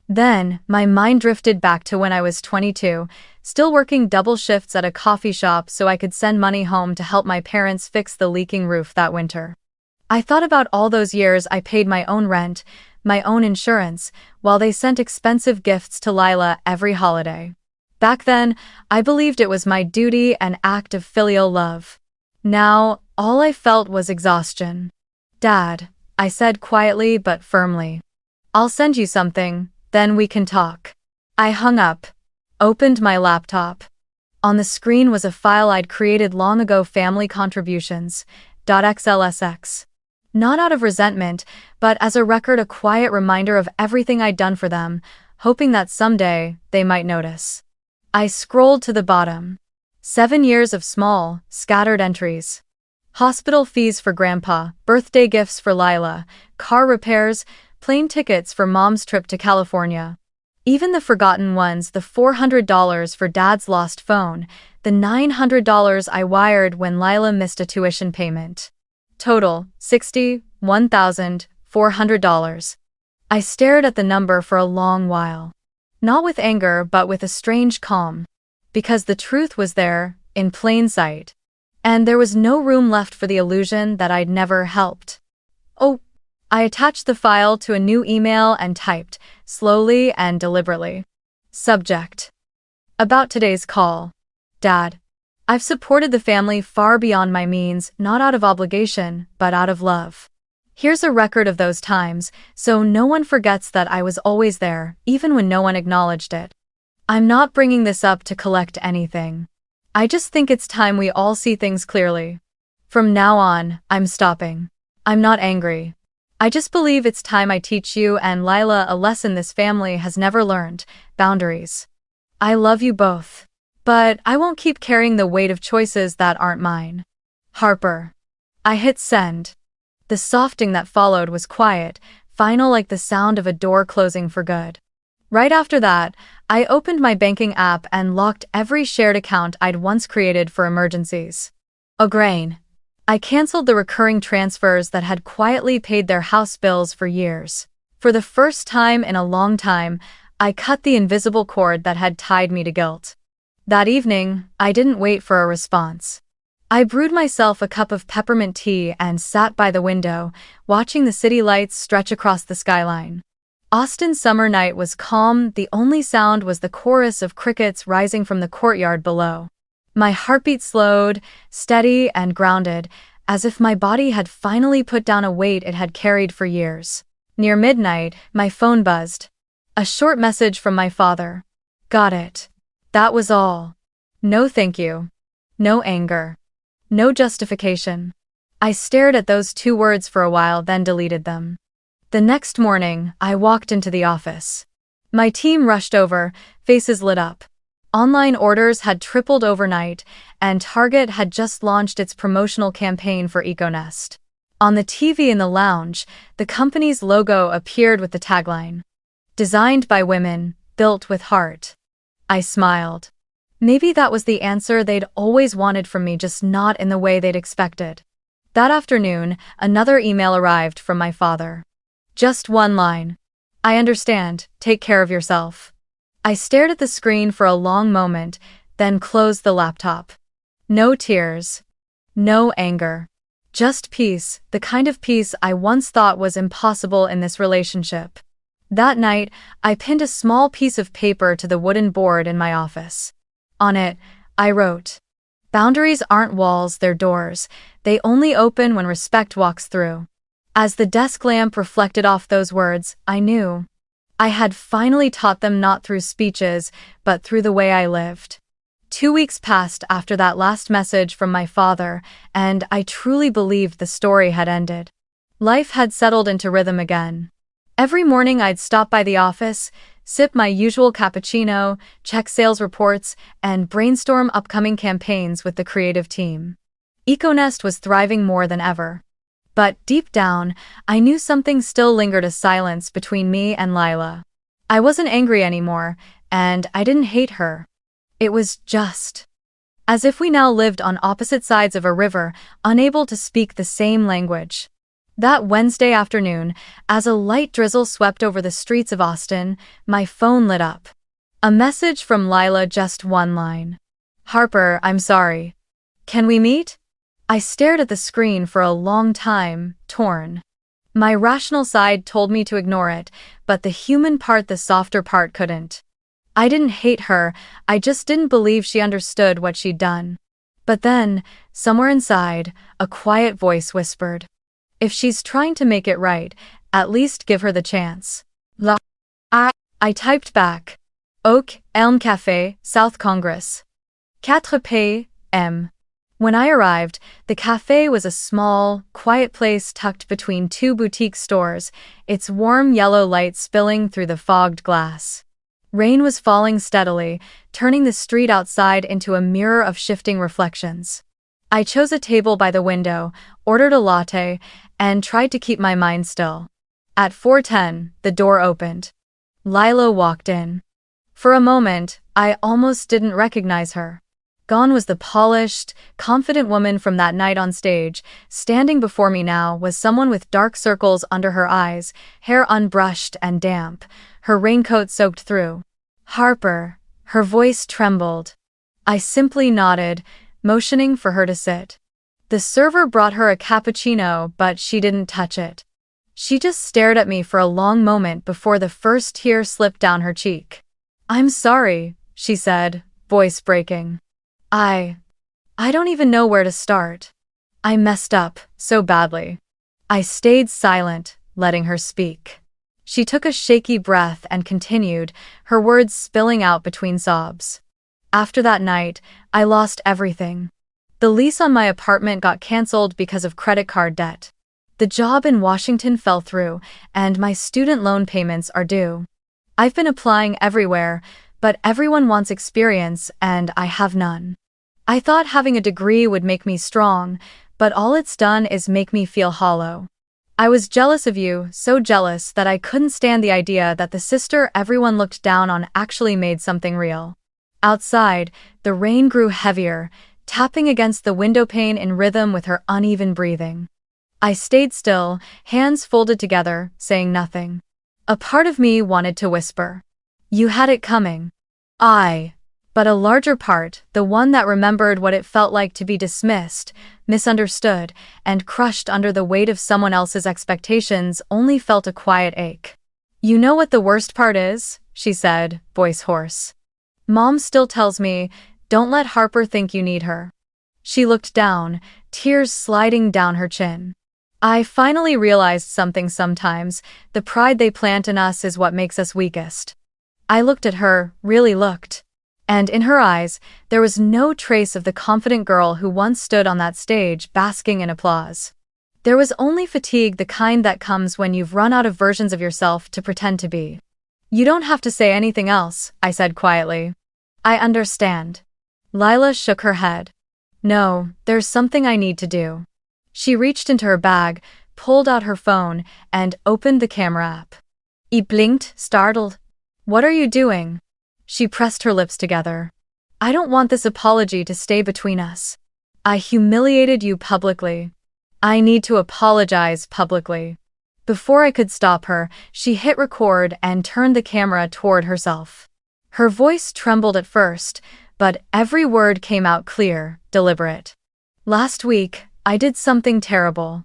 Then, my mind drifted back to when I was 22, still working double shifts at a coffee shop so I could send money home to help my parents fix the leaking roof that winter. I thought about all those years I paid my own rent, my own insurance, while they sent expensive gifts to Lila every holiday. Back then, I believed it was my duty and act of filial love. Now, all I felt was exhaustion. "Dad," I said quietly but firmly. "I'll send you something, then we can talk." I hung up, opened my laptop. On the screen was a file I'd created long ago, family contributions, .xlsx. Not out of resentment, but as a record, a quiet reminder of everything I'd done for them, hoping that someday they might notice. I scrolled to the bottom. 7 years of small, scattered entries. Hospital fees for Grandpa, birthday gifts for Lila, car repairs, plane tickets for Mom's trip to California. Even the forgotten ones, the $400 for Dad's lost phone, the $900 I wired when Lila missed a tuition payment. Total, $61,400. I stared at the number for a long while. Not with anger, but with a strange calm. Because the truth was there, in plain sight. And there was no room left for the illusion that I'd never helped. "Oh." I attached the file to a new email and typed, slowly and deliberately. Subject: about today's call. Dad, I've supported the family far beyond my means, not out of obligation, but out of love. Here's a record of those times, so no one forgets that I was always there, even when no one acknowledged it. I'm not bringing this up to collect anything. I just think it's time we all see things clearly. From now on, I'm stopping. I'm not angry. I just believe it's time I teach you and Lila a lesson this family has never learned: boundaries. I love you both. But I won't keep carrying the weight of choices that aren't mine. Harper. I hit send. The softing that followed was quiet, final, like the sound of a door closing for good. Right after that, I opened my banking app and locked every shared account I'd once created for emergencies. O'Grain. I canceled the recurring transfers that had quietly paid their house bills for years. For the first time in a long time, I cut the invisible cord that had tied me to guilt. That evening, I didn't wait for a response. I brewed myself a cup of peppermint tea and sat by the window, watching the city lights stretch across the skyline. Austin's summer night was calm, the only sound was the chorus of crickets rising from the courtyard below. My heartbeat slowed, steady and grounded, as if my body had finally put down a weight it had carried for years. Near midnight, my phone buzzed. A short message from my father. Got it. That was all. No thank you. No anger. No justification. I stared at those 2 words for a while, then deleted them. The next morning, I walked into the office. My team rushed over, faces lit up. Online orders had tripled overnight, and Target had just launched its promotional campaign for EcoNest. On the TV in the lounge, the company's logo appeared with the tagline, "Designed by women, built with heart." I smiled. Maybe that was the answer they'd always wanted from me, just not in the way they'd expected. That afternoon, another email arrived from my father. Just one line. "I understand, take care of yourself." I stared at the screen for a long moment, then closed the laptop. No tears. No anger. Just peace, the kind of peace I once thought was impossible in this relationship. That night, I pinned a small piece of paper to the wooden board in my office. On it, I wrote, "Boundaries aren't walls, they're doors. They only open when respect walks through." As the desk lamp reflected off those words, I knew. I had finally taught them, not through speeches, but through the way I lived. 2 weeks passed after that last message from my father, and I truly believed the story had ended. Life had settled into rhythm again. Every morning I'd stop by the office, sip my usual cappuccino, check sales reports, and brainstorm upcoming campaigns with the creative team. EcoNest was thriving more than ever. But deep down, I knew something still lingered, a silence between me and Lila. I wasn't angry anymore, and I didn't hate her. It was just as if we now lived on opposite sides of a river, unable to speak the same language. That Wednesday afternoon, as a light drizzle swept over the streets of Austin, my phone lit up. A message from Lila, just one line. "Harper, I'm sorry. Can we meet?" I stared at the screen for a long time, torn. My rational side told me to ignore it, but the human part, the softer part, couldn't. I didn't hate her, I just didn't believe she understood what she'd done. But then, somewhere inside, a quiet voice whispered, "If she's trying to make it right, at least give her the chance." I typed back. Oak, Elm Cafe, South Congress. 4 p.m. When I arrived, the cafe was a small, quiet place tucked between two boutique stores, its warm yellow light spilling through the fogged glass. Rain was falling steadily, turning the street outside into a mirror of shifting reflections. I chose a table by the window, ordered a latte, and tried to keep my mind still. At 4:10, the door opened. Lila walked in. For a moment, I almost didn't recognize her. Gone was the polished, confident woman from that night on stage. Standing before me now was someone with dark circles under her eyes, hair unbrushed and damp, her raincoat soaked through. "Harper." Her voice trembled. I simply nodded, motioning for her to sit. The server brought her a cappuccino, but she didn't touch it. She just stared at me for a long moment before the first tear slipped down her cheek. "I'm sorry," she said, voice breaking. I don't even know where to start. I messed up so badly." I stayed silent, letting her speak. She took a shaky breath and continued, her words spilling out between sobs. "After that night, I lost everything. The lease on my apartment got canceled because of credit card debt. The job in Washington fell through, and my student loan payments are due. I've been applying everywhere, but everyone wants experience, and I have none. I thought having a degree would make me strong, but all it's done is make me feel hollow. I was jealous of you, so jealous that I couldn't stand the idea that the sister everyone looked down on actually made something real." Outside, the rain grew heavier, tapping against the windowpane in rhythm with her uneven breathing. I stayed still, hands folded together, saying nothing. A part of me wanted to whisper, "You had it coming." But a larger part, the one that remembered what it felt like to be dismissed, misunderstood, and crushed under the weight of someone else's expectations, only felt a quiet ache. "You know what the worst part is?" she said, voice hoarse. "Mom still tells me, don't let Harper think you need her." She looked down, tears sliding down her chin. I finally realized something sometimes, the pride they plant in us is what makes us weakest. I looked at her, really looked. And in her eyes, there was no trace of the confident girl who once stood on that stage basking in applause. There was only fatigue, the kind that comes when you've run out of versions of yourself to pretend to be. "You don't have to say anything else," I said quietly. "I understand." Lila shook her head. "No, there's something I need to do." She reached into her bag, pulled out her phone, and opened the camera app. I blinked, startled. "What are you doing?" She pressed her lips together. "I don't want this apology to stay between us. I humiliated you publicly. I need to apologize publicly." Before I could stop her, she hit record and turned the camera toward herself. Her voice trembled at first, but every word came out clear, deliberate. "Last week, I did something terrible.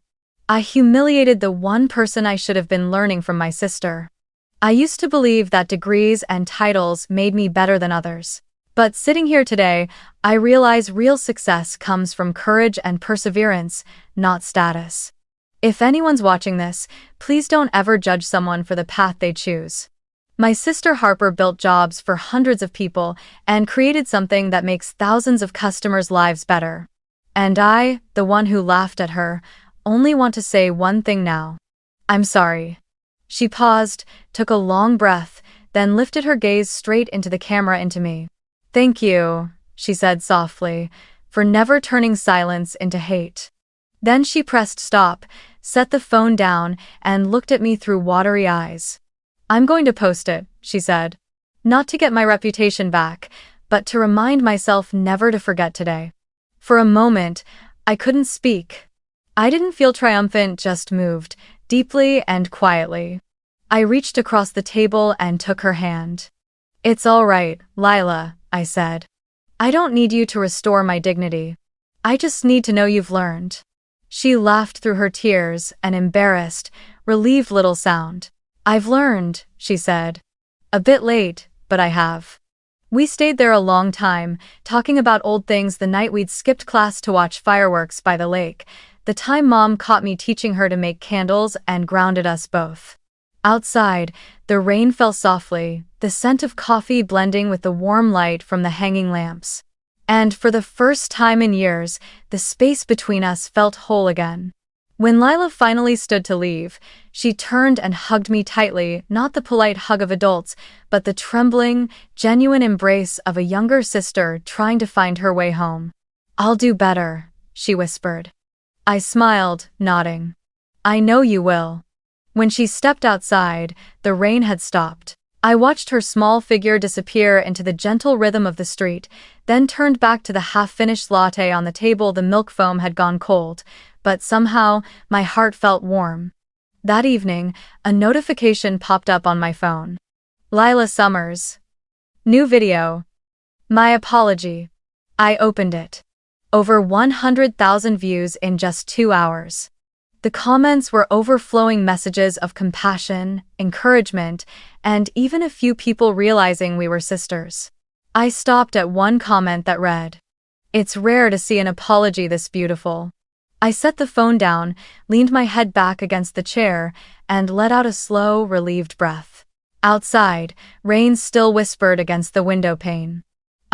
I humiliated the one person I should have been learning from, my sister. I used to believe that degrees and titles made me better than others. But sitting here today, I realize real success comes from courage and perseverance, not status. If anyone's watching this, please don't ever judge someone for the path they choose. My sister Harper built jobs for hundreds of people and created something that makes thousands of customers' lives better. And I, the one who laughed at her, only want to say one thing now. I'm sorry." She paused, took a long breath, then lifted her gaze straight into the camera, into me. "Thank you," she said softly, "for never turning silence into hate." Then she pressed stop, set the phone down, and looked at me through watery eyes. "I'm going to post it," she said. "Not to get my reputation back, but to remind myself never to forget today." For a moment, I couldn't speak. I didn't feel triumphant, just moved, deeply and quietly. I reached across the table and took her hand. "It's all right, Lila," I said. "I don't need you to restore my dignity. I just need to know you've learned." She laughed through her tears, an embarrassed, relieved little sound. "I've learned," she said. "A bit late, but I have." We stayed there a long time, talking about old things, the night we'd skipped class to watch fireworks by the lake, the time Mom caught me teaching her to make candles and grounded us both. Outside, the rain fell softly, the scent of coffee blending with the warm light from the hanging lamps. And for the first time in years, the space between us felt whole again. When Lila finally stood to leave, she turned and hugged me tightly, not the polite hug of adults, but the trembling, genuine embrace of a younger sister trying to find her way home. "I'll do better," she whispered. I smiled, nodding. "I know you will." When she stepped outside, the rain had stopped. I watched her small figure disappear into the gentle rhythm of the street, then turned back to the half-finished latte on the table. The milk foam had gone cold, but somehow, my heart felt warm. That evening, a notification popped up on my phone. "Lila Summers. New video. My apology." I opened it. Over 100,000 views in just 2 hours. The comments were overflowing, messages of compassion, encouragement, and even a few people realizing we were sisters. I stopped at one comment that read, "It's rare to see an apology this beautiful." I set the phone down, leaned my head back against the chair, and let out a slow, relieved breath. Outside, rain still whispered against the window pane.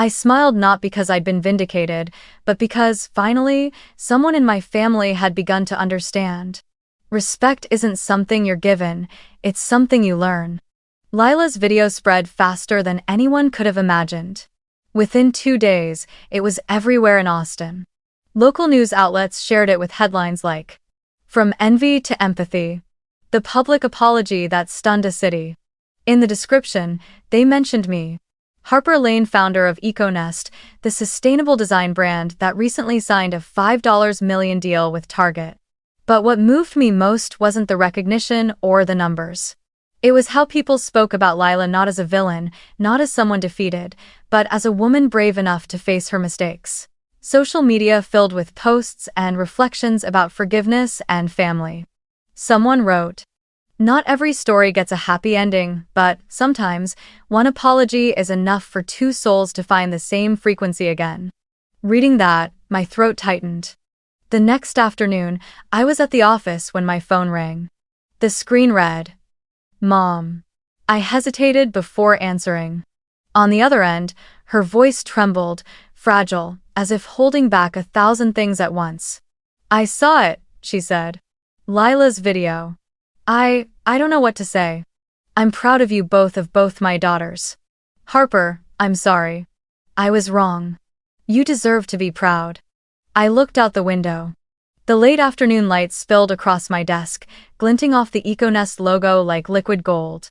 I smiled, not because I'd been vindicated, but because, finally, someone in my family had begun to understand. Respect isn't something you're given, it's something you learn. Lila's video spread faster than anyone could have imagined. Within 2 days, it was everywhere in Austin. Local news outlets shared it with headlines like, "From Envy to Empathy. The public apology that stunned a city." In the description, they mentioned me. Harper Lane, founder of EcoNest, the sustainable design brand that recently signed a $5 million deal with Target. But what moved me most wasn't the recognition or the numbers. It was how people spoke about Lila, not as a villain, not as someone defeated, but as a woman brave enough to face her mistakes. Social media filled with posts and reflections about forgiveness and family. Someone wrote, "Not every story gets a happy ending, but, sometimes, one apology is enough for 2 souls to find the same frequency again." Reading that, my throat tightened. The next afternoon, I was at the office when my phone rang. The screen read, "Mom." I hesitated before answering. On the other end, her voice trembled, fragile, as if holding back 1,000 things at once. "I saw it," she said. "Lila's video. I don't know what to say. I'm proud of you both, of both my daughters. Harper, I'm sorry. I was wrong. You deserve to be proud." I looked out the window. The late afternoon light spilled across my desk, glinting off the EcoNest logo like liquid gold.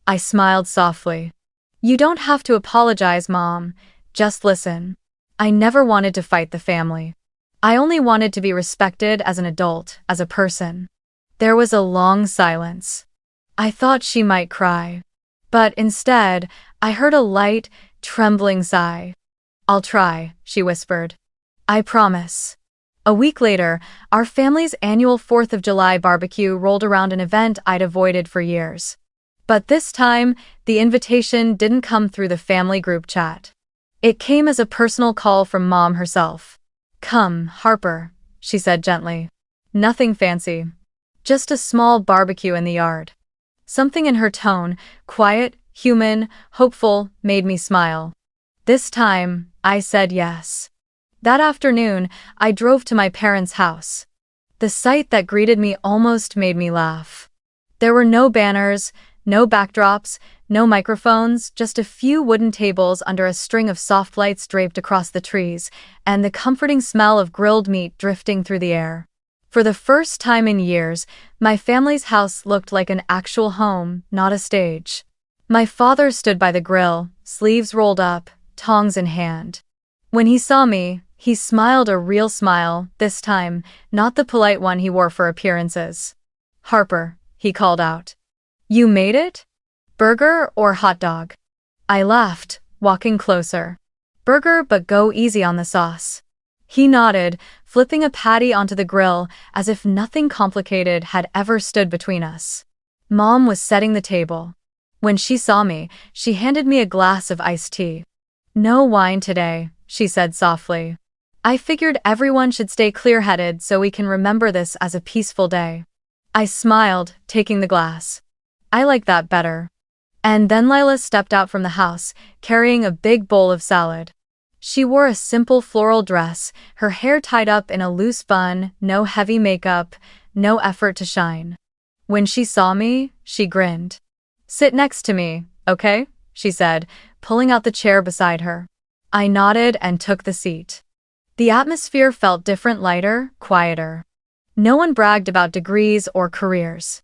I smiled softly. "You don't have to apologize, Mom. Just listen. I never wanted to fight the family. I only wanted to be respected as an adult, as a person." There was a long silence. I thought she might cry. But instead, I heard a light, trembling sigh. "I'll try," she whispered. "I promise." A week later, our family's annual 4th of July barbecue rolled around, an event I'd avoided for years. But this time, the invitation didn't come through the family group chat. It came as a personal call from Mom herself. "Come, Harper," she said gently. "Nothing fancy. Just a small barbecue in the yard." Something in her tone, quiet, human, hopeful, made me smile. This time, I said yes. That afternoon, I drove to my parents' house. The sight that greeted me almost made me laugh. There were no banners, no backdrops, no microphones, just a few wooden tables under a string of soft lights draped across the trees, and the comforting smell of grilled meat drifting through the air. For the first time in years, my family's house looked like an actual home, not a stage. My father stood by the grill, sleeves rolled up, tongs in hand. When he saw me, He smiled a real smile, this time, not the polite one he wore for appearances. "Harper," he called out. "You made it? Burger or hot dog?" I laughed, walking closer. "Burger, but go easy on the sauce." He nodded, flipping a patty onto the grill as if nothing complicated had ever stood between us. Mom was setting the table. When she saw me, she handed me a glass of iced tea. "No wine today," she said softly. "I figured everyone should stay clear-headed so we can remember this as a peaceful day." I smiled, taking the glass. "I like that better." And then Lila stepped out from the house, carrying a big bowl of salad. She wore a simple floral dress, her hair tied up in a loose bun, no heavy makeup, no effort to shine. When she saw me, she grinned. "Sit next to me, okay?" she said, pulling out the chair beside her. I nodded and took the seat. The atmosphere felt different, lighter, quieter. No one bragged about degrees or careers.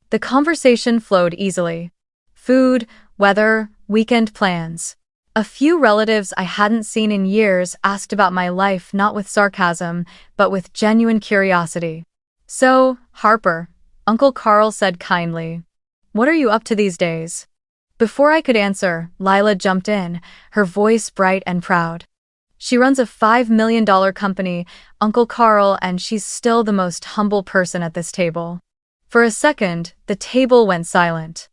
The conversation flowed easily. Food, weather, weekend plans. A few relatives I hadn't seen in years asked about my life, not with sarcasm, but with genuine curiosity. "So, Harper," Uncle Carl said kindly, "what are you up to these days?" Before I could answer, Lila jumped in, her voice bright and proud. "She runs a $5 million company, Uncle Carl, and she's still the most humble person at this table." For a second, the table went silent.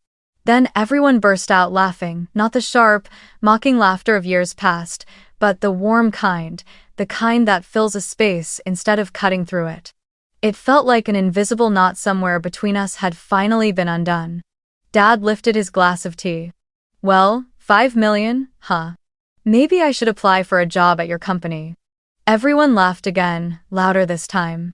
Then everyone burst out laughing, not the sharp, mocking laughter of years past, but the warm kind, the kind that fills a space instead of cutting through it. It felt like an invisible knot somewhere between us had finally been undone. Dad lifted his glass of tea. "Well, 5 million, huh? Maybe I should apply for a job at your company." Everyone laughed again, louder this time.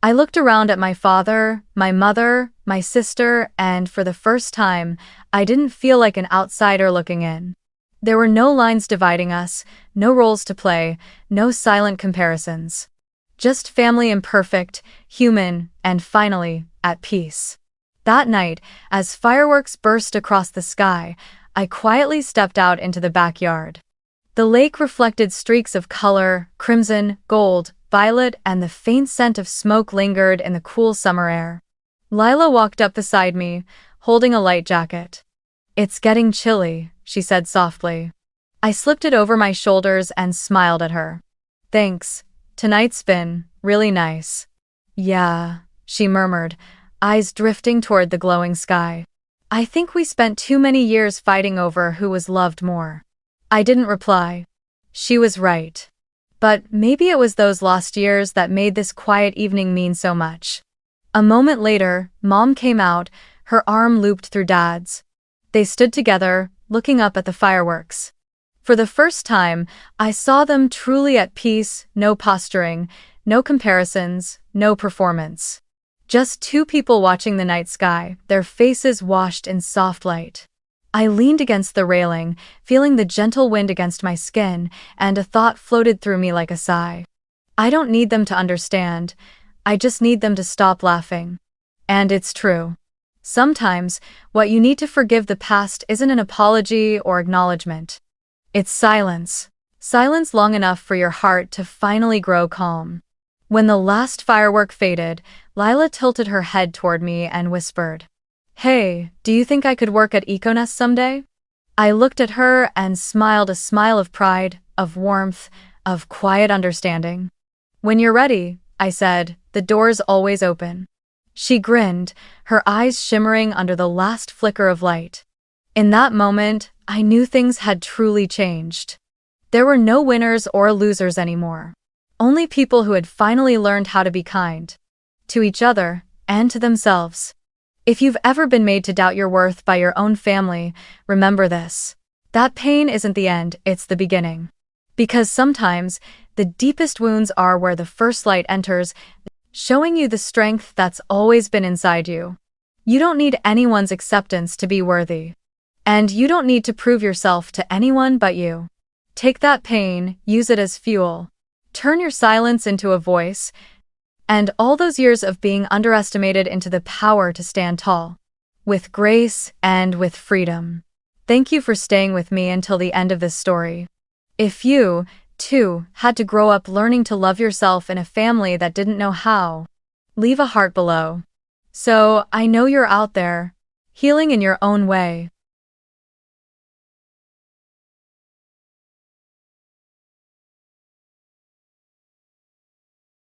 I looked around at my father, my mother, my sister, and for the first time, I didn't feel like an outsider looking in. There were no lines dividing us, no roles to play, no silent comparisons. Just family, imperfect, human, and finally, at peace. That night, as fireworks burst across the sky, I quietly stepped out into the backyard. The lake reflected streaks of color, crimson, gold, violet, and the faint scent of smoke lingered in the cool summer air. Lila walked up beside me, holding a light jacket. "It's getting chilly," she said softly. I slipped it over my shoulders and smiled at her. "Thanks. Tonight's been really nice." "Yeah," she murmured, eyes drifting toward the glowing sky. "I think we spent too many years fighting over who was loved more." I didn't reply. She was right. But maybe it was those lost years that made this quiet evening mean so much. A moment later, Mom came out, her arm looped through Dad's. They stood together, looking up at the fireworks. For the first time, I saw them truly at peace, no posturing, no comparisons, no performance. Just two people watching the night sky, their faces washed in soft light. I leaned against the railing, feeling the gentle wind against my skin, and a thought floated through me like a sigh. I don't need them to understand. I just need them to stop laughing. And it's true. Sometimes, what you need to forgive the past isn't an apology or acknowledgement. It's silence. Silence long enough for your heart to finally grow calm. When the last firework faded, Lila tilted her head toward me and whispered, "Hey, do you think I could work at Econest someday?" I looked at her and smiled, a smile of pride, of warmth, of quiet understanding. "When you're ready," I said, "the door's always open." She grinned, her eyes shimmering under the last flicker of light. In that moment, I knew things had truly changed. There were no winners or losers anymore. Only people who had finally learned how to be kind. To each other, and to themselves. If you've ever been made to doubt your worth by your own family, remember this. That pain isn't the end, it's the beginning. Because sometimes, the deepest wounds are where the first light enters, showing you the strength that's always been inside you. You don't need anyone's acceptance to be worthy. And you don't need to prove yourself to anyone but you. Take that pain, use it as fuel. Turn your silence into a voice, and all those years of being underestimated into the power to stand tall. With grace and with freedom. Thank you for staying with me until the end of this story. If you, too, had to grow up learning to love yourself in a family that didn't know how. Leave a heart below. So, I know you're out there, healing in your own way.